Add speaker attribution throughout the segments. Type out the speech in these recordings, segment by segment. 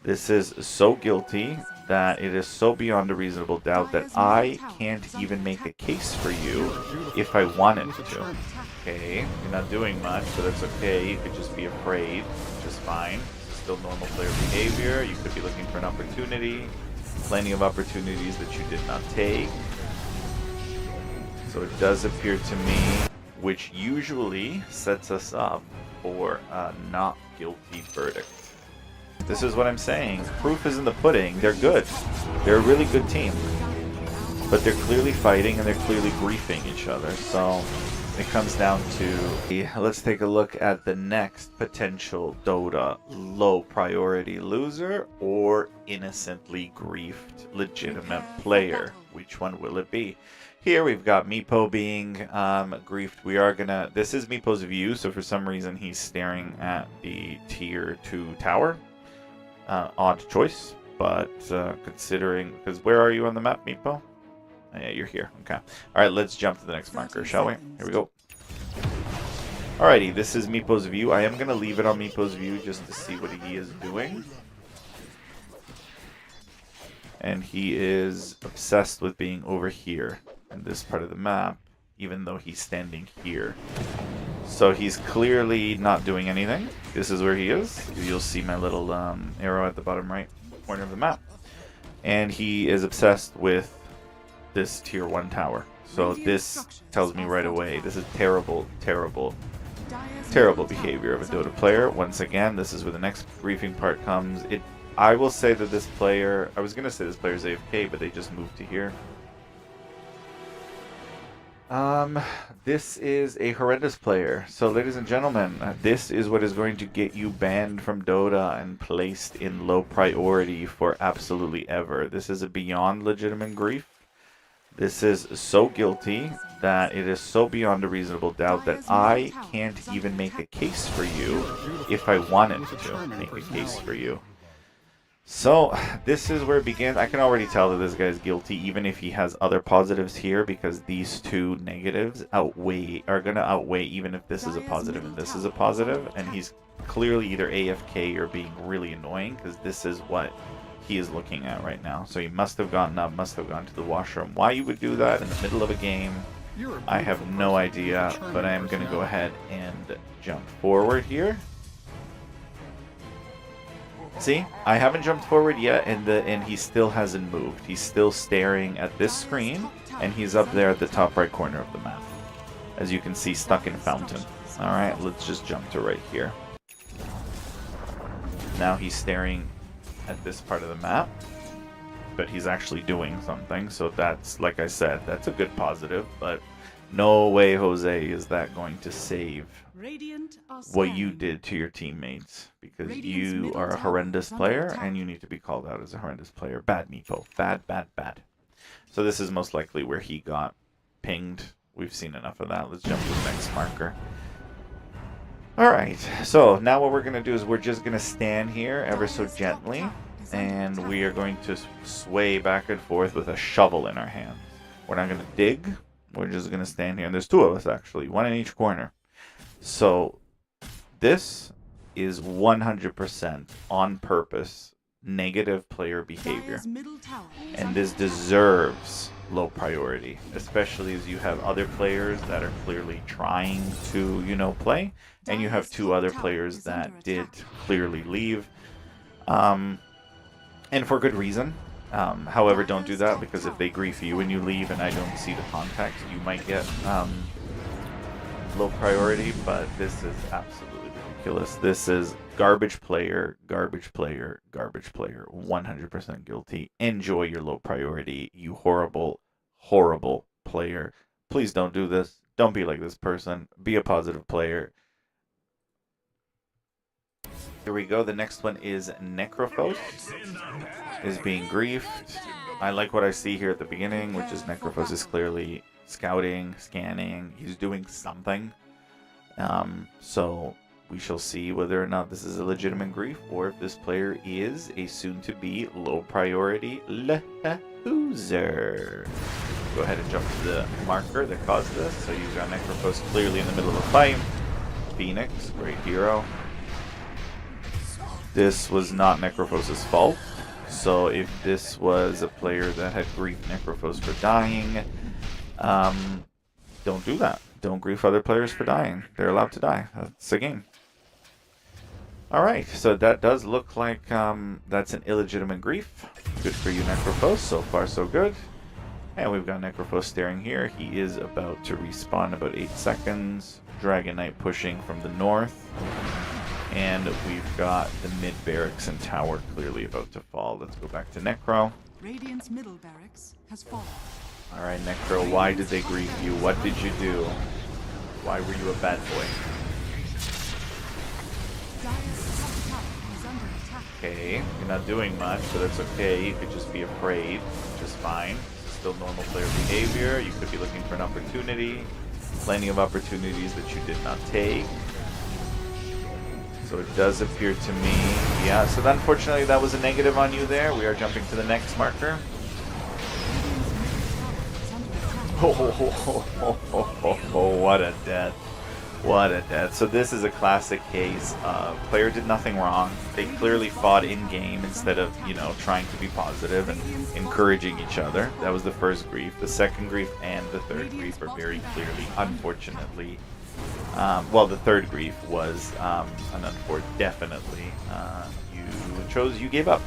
Speaker 1: This is so guilty that it is so beyond a reasonable doubt that I can't even make a case for you if I wanted to. Okay, you're not doing much, so that's okay. You could just be afraid, which is fine. This is still normal player behavior. You could be looking for an opportunity. Plenty of opportunities that you did not take. So it does appear to me, which usually sets us up for a not guilty verdict. This is what I'm saying. Proof is in the pudding. They're good. They're a really good team. But they're clearly fighting and they're clearly griefing each other. So it comes down to, let's take a look at the next potential Dota low priority loser or innocently griefed legitimate player. Which one will it be? Here we've got Meepo being griefed. We are gonna, this is Meepo's view, so for some reason he's staring at the tier 2 tower. Odd choice, but considering, because where are you on the map, Meepo? Yeah, you're here. Okay. Alright, let's jump to the next marker, shall we? Here we go. Alrighty, this is Meepo's view. I am going to leave it on Meepo's view just to see what he is doing. And he is obsessed with being over here in this part of the map, even though he's standing here. So he's clearly not doing anything. This is where he is. You'll see my little arrow at the bottom right corner of the map. And he is obsessed with this tier 1 tower. So this tells me right away, this is terrible, terrible, terrible behavior of a Dota player. Once again, this is where the next briefing part comes. I will say that this player, I was going to say this player is AFK, but they just moved to here. This is a horrendous player. So ladies and gentlemen, this is what is going to get you banned from Dota and placed in low priority for absolutely ever. This is a beyond legitimate grief. This is so guilty that it is so beyond a reasonable doubt that I can't even make a case for you if I wanted to make a case for you. So, this is where it begins. I can already tell that this guy is guilty, even if he has other positives here, because these two negatives are going to outweigh even if this is a positive and this is a positive, and he's clearly either AFK or being really annoying, because this is what he is looking at right now. So he must have gotten up, must have gone to the washroom. Why you would do that in the middle of a game, I have no idea, but I am going to go ahead and jump forward here. See, I haven't jumped forward yet, and he still hasn't moved. He's still staring at this screen, and he's up there at the top right corner of the map. As you can see, stuck in fountain. Alright, let's just jump to right here. Now he's staring at this part of the map, but he's actually doing something, so that's, like I said, that's a good positive, but no way, Jose, is that going to save what you did to your teammates, because you are a horrendous player and you need to be called out as a horrendous player. Bad, Meepo. Bad, bad, bad. So this is most likely where he got pinged. We've seen enough of that. Let's jump to the next marker. Alright, so now what we're going to do is we're just going to stand here ever so gently, and we are going to sway back and forth with a shovel in our hands. We're not going to dig. We're just going to stand here. And there's two of us, actually. One in each corner. So this is 100% on purpose negative player behavior. And this deserves low priority. Especially as you have other players that are clearly trying to, play. And you have two other players that did clearly leave. And for good reason. However, don't do that, because if they grief you when you leave and I don't see the context, you might get low priority, but this is absolutely ridiculous. This is garbage player, garbage player, garbage player, 100% guilty. Enjoy your low priority, you horrible, horrible player. Please don't do this. Don't be like this person. Be a positive player. Here we go. The next one is Necrophos. Is being griefed. I like what I see here at the beginning, which is Necrophos is clearly scouting, scanning. He's doing something. So we shall see whether or not this is a legitimate grief, or if this player is a soon-to-be low priority loser. Go ahead and jump to the marker that caused this. So you've got Necrophos clearly in the middle of a fight. Phoenix, great hero. this was not Necrophos' fault. So if this was a player that had griefed Necrophos for dying, don't do that. Don't grief other players for dying. They're allowed to die. That's a game. Alright, so that does look like that's an illegitimate grief. Good for you, Necrophos. So far, so good. And we've got Necrophos staring here. He is about to respawn in about 8 seconds. Dragon Knight pushing from the north. And we've got the mid barracks and tower clearly about to fall. Let's go back to Necro.
Speaker 2: Radiant's middle barracks has fallen.
Speaker 1: Alright, Necro, why did they grief you? What did you do? Why were you a bad boy? Okay, you're not doing much, but that's okay. You could just be afraid, which is fine. It's still normal player behavior. You could be looking for an opportunity. Plenty of opportunities that you did not take. So it does appear to me, yeah, so unfortunately that was a negative on you there. We are jumping to the next marker. Oh, what a death. What a death. So this is a classic case of player did nothing wrong. They clearly fought in-game instead of, you know, trying to be positive and encouraging each other. That was the first grief. The second grief and the third grief are very clearly, unfortunately, well, the third grief was definitely you gave up.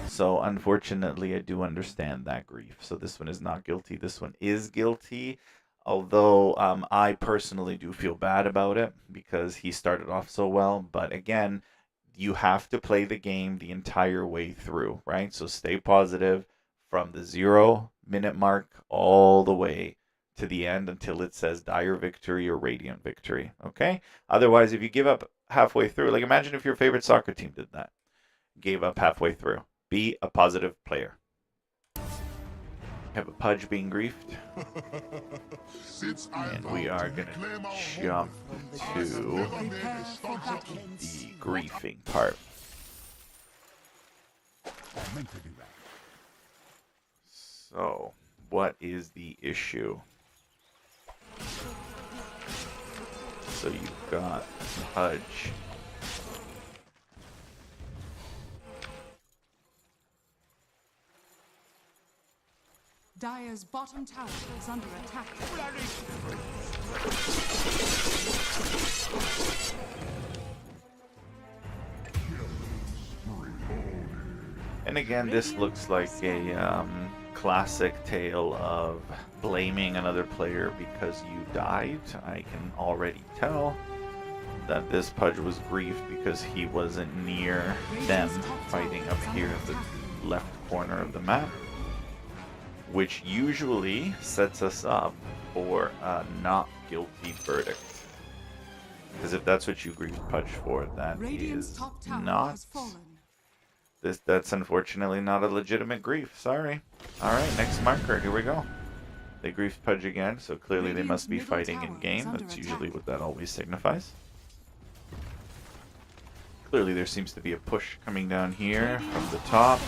Speaker 1: So unfortunately, I do understand that grief. So this one is not guilty. This one is guilty. Although I personally do feel bad about it because he started off so well. But again, you have to play the game the entire way through, right? So stay positive from the 0-minute mark all the way to the end until it says dire victory or radiant victory, okay? Otherwise, if you give up halfway through, like imagine if your favorite soccer team did that, gave up halfway through. Be a positive player. Have a Pudge being griefed. And we are going to jump to the griefing part. So, what is the issue? So you've got Pudge.
Speaker 2: Dire's bottom tower is under attack.
Speaker 1: And again, this looks like a classic tale of blaming another player because you died. I can already tell that this Pudge was griefed because he wasn't near them fighting up here in the left corner of the map, which usually sets us up for a not guilty verdict. Because if that's what you grieved Pudge for, that is not... That's unfortunately not a legitimate grief. Sorry. Alright, next marker. Here we go. They griefed Pudge again, so clearly they must be fighting in-game. That's usually what that always signifies. Clearly there seems to be a push coming down here from the top.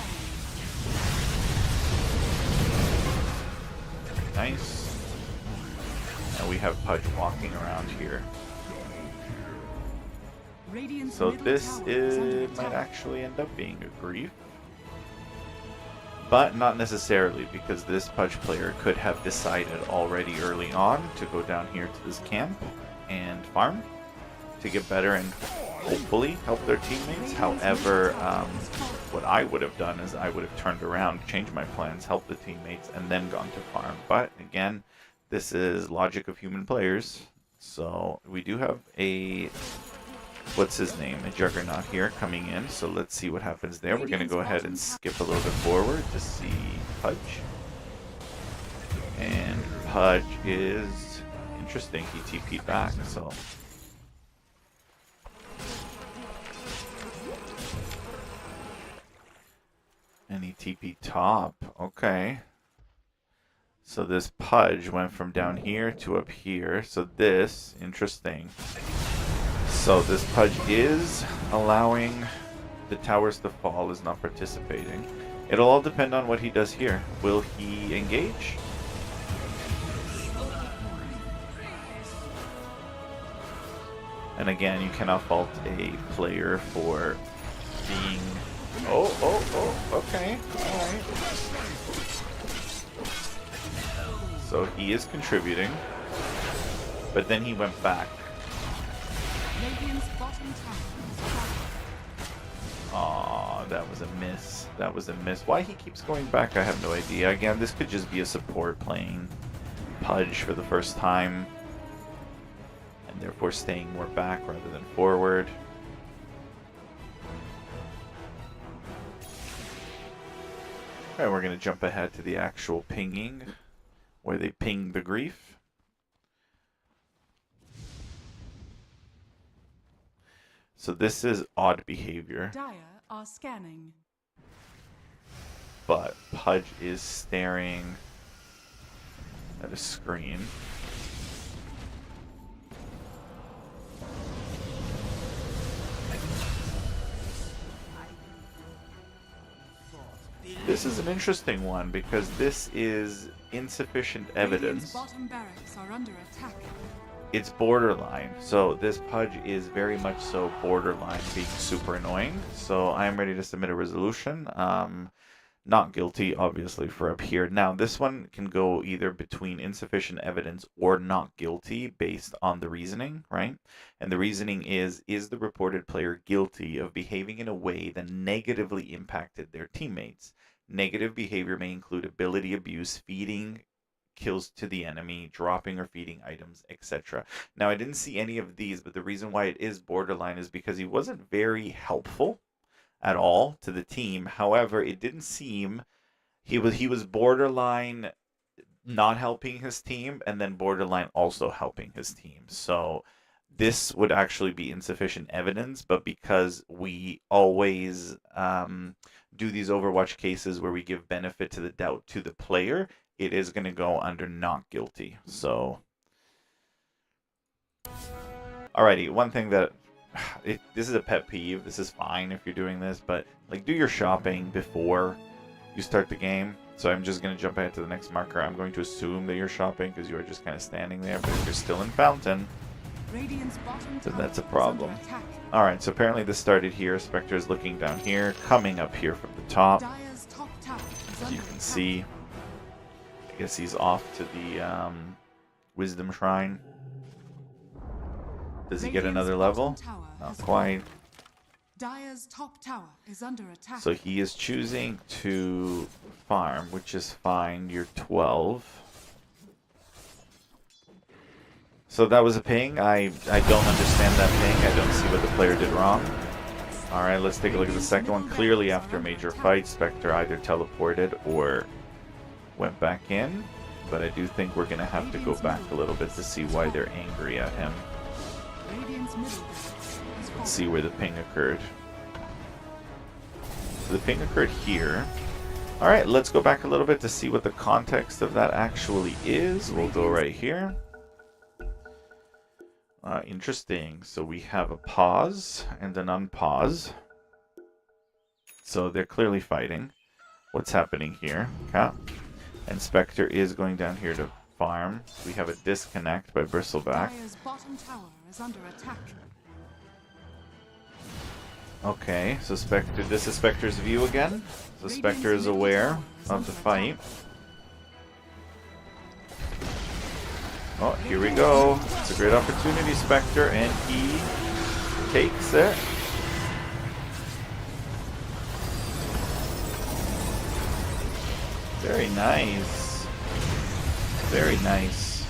Speaker 1: Very nice. And we have Pudge walking around here. So this might actually end up being a grief. But not necessarily, because this Pudge player could have decided already early on to go down here to this camp and farm to get better and hopefully help their teammates. However, what I would have done is I would have turned around, changed my plans, helped the teammates, and then gone to farm. But again, this is logic of human players. So we do have a... what's his name? A Juggernaut here coming in. So let's see what happens there. We're going to go ahead and skip a little bit forward to see Pudge. And Pudge is interesting. He TP'd back, so... and he TP top. Okay. So this Pudge went from down here to up here. So this, interesting. So this Pudge is allowing the towers to fall, is not participating. It'll all depend on what he does here. Will he engage? And again, you cannot fault a player for being... Okay. Alright. So he is contributing. But then he went back.
Speaker 2: Radiant's bottom tower is falling.
Speaker 1: Aw, that was a miss. That was a miss. Why he keeps going back, I have no idea. Again, this could just be a support playing Pudge for the first time. And therefore staying more back rather than forward. Alright, we're going to jump ahead to the actual pinging, where they ping the grief. So this is odd behavior.
Speaker 2: Dire are scanning.
Speaker 1: But Pudge is staring at a screen. This is an interesting one because this is insufficient evidence.
Speaker 2: Radiant's bottom barracks are under attack.
Speaker 1: It's borderline. So this Pudge is very much so borderline being super annoying. So I'm ready to submit a resolution. Not guilty, obviously, for up here. Now, this one can go either between insufficient evidence or not guilty based on the reasoning, right? And the reasoning is the reported player guilty of behaving in a way that negatively impacted their teammates? Negative behavior may include ability abuse, feeding kills to the enemy, dropping or feeding items, etc. Now, I didn't see any of these, but the reason why it is borderline is because he wasn't very helpful at all to the team. However, it didn't seem he was borderline not helping his team and then borderline also helping his team. So this would actually be insufficient evidence, but because we always do these Overwatch cases where we give benefit to the doubt to the player, it is going to go under not guilty. So alrighty, one thing that this is a pet peeve. This is fine if you're doing this, but like do your shopping before you start the game. So I'm just going to jump ahead to the next marker. I'm going to assume that you're shopping because you are just kind of standing there, but if you're still in Fountain,
Speaker 2: Radiant's bottom
Speaker 1: then
Speaker 2: tower
Speaker 1: that's a
Speaker 2: is
Speaker 1: problem.
Speaker 2: under attack.
Speaker 1: Alright, so apparently this started here. Spectre is looking down here, coming up here from the top.
Speaker 2: Dire's top tower is
Speaker 1: As
Speaker 2: under
Speaker 1: you can
Speaker 2: attack.
Speaker 1: see, I guess he's off to the Wisdom Shrine. Does he get
Speaker 2: Radiant's
Speaker 1: another
Speaker 2: bottom
Speaker 1: level?
Speaker 2: tower
Speaker 1: Not
Speaker 2: has
Speaker 1: quite.
Speaker 2: fallen. Dire's top tower is under attack.
Speaker 1: So he is choosing to farm, which is fine. You're 12. So that was a ping. I don't understand that ping. I don't see what the player did wrong. Alright, let's take a look at the second one. Clearly after a major fight, Spectre either teleported or went back in. But I do think we're going to have to go back a little bit to see why they're angry at him.
Speaker 2: Radiant's middle barracks has fallen.
Speaker 1: Let's see where the ping occurred. So the ping occurred here. Alright, let's go back a little bit to see what the context of that actually is. We'll go right here. Interesting. So we have a pause and an unpause. So they're clearly fighting. What's happening here? Okay. And Spectre is going down here to farm. We have a disconnect by Bristleback.
Speaker 2: Dire's bottom tower is under attack.
Speaker 1: Okay, so Spectre, this is Spectre's view again. So Spectre is aware of the fight. Oh, here we go. It's a great opportunity, Spectre, and he takes it. Very nice. Very nice.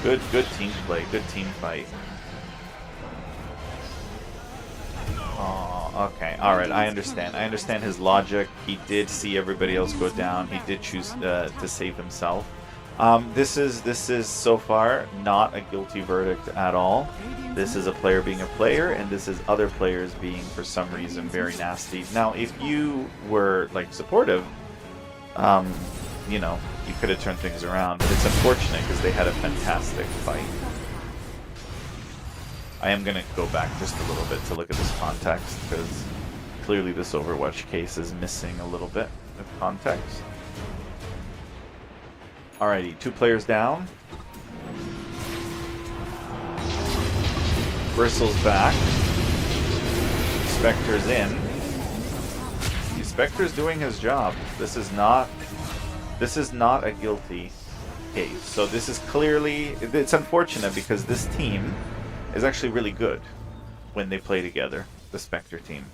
Speaker 1: Good team play. Good team fight. Oh, okay. Alright, I understand. I understand his logic. He did see everybody else go down. He did choose to save himself. This is so far not a guilty verdict at all. This is a player being a player, and this is other players being, for some reason, very nasty. Now, if you were, like, supportive, you know, you could have turned things around, but it's unfortunate because they had a fantastic fight. I am going to go back just a little bit to look at this context, because clearly this Overwatch case is missing a little bit of context. Alrighty, 2 players down. Bristle's back. Spectre's in. Spectre's doing his job. This is not a guilty case. So this is clearly, it's unfortunate because this team is actually really good when they play together, the Spectre team.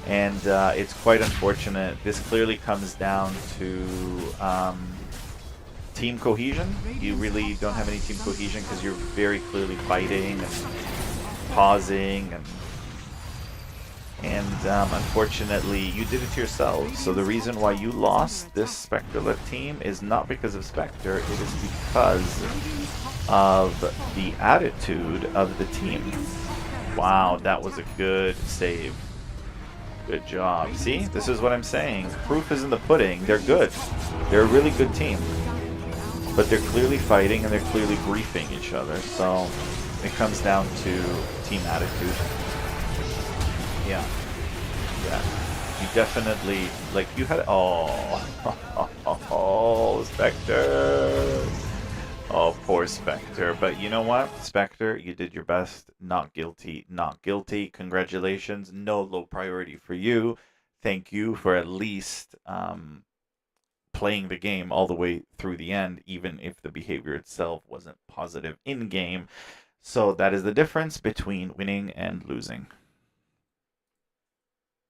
Speaker 1: And it's quite unfortunate. This clearly comes down to team cohesion. You really don't have any team cohesion because you're very clearly fighting and pausing, and unfortunately you did it to yourselves. So the reason why you lost this Spectre-led team is not because of Spectre, it is because of the attitude of the team. Wow, that was a good save. Good job. See, this is what I'm saying. Proof is in the pudding. They're good. They're a really good team. But they're clearly fighting and they're clearly griefing each other. So it comes down to team attitude. Yeah. Yeah. You definitely, like, you had, oh, Spectre. Oh, poor Spectre. But you know what, Spectre, you did your best. Not guilty. Not guilty. Congratulations. No low priority for you. Thank you for at least playing the game all the way through the end, even if the behavior itself wasn't positive in-game. So that is the difference between winning and losing.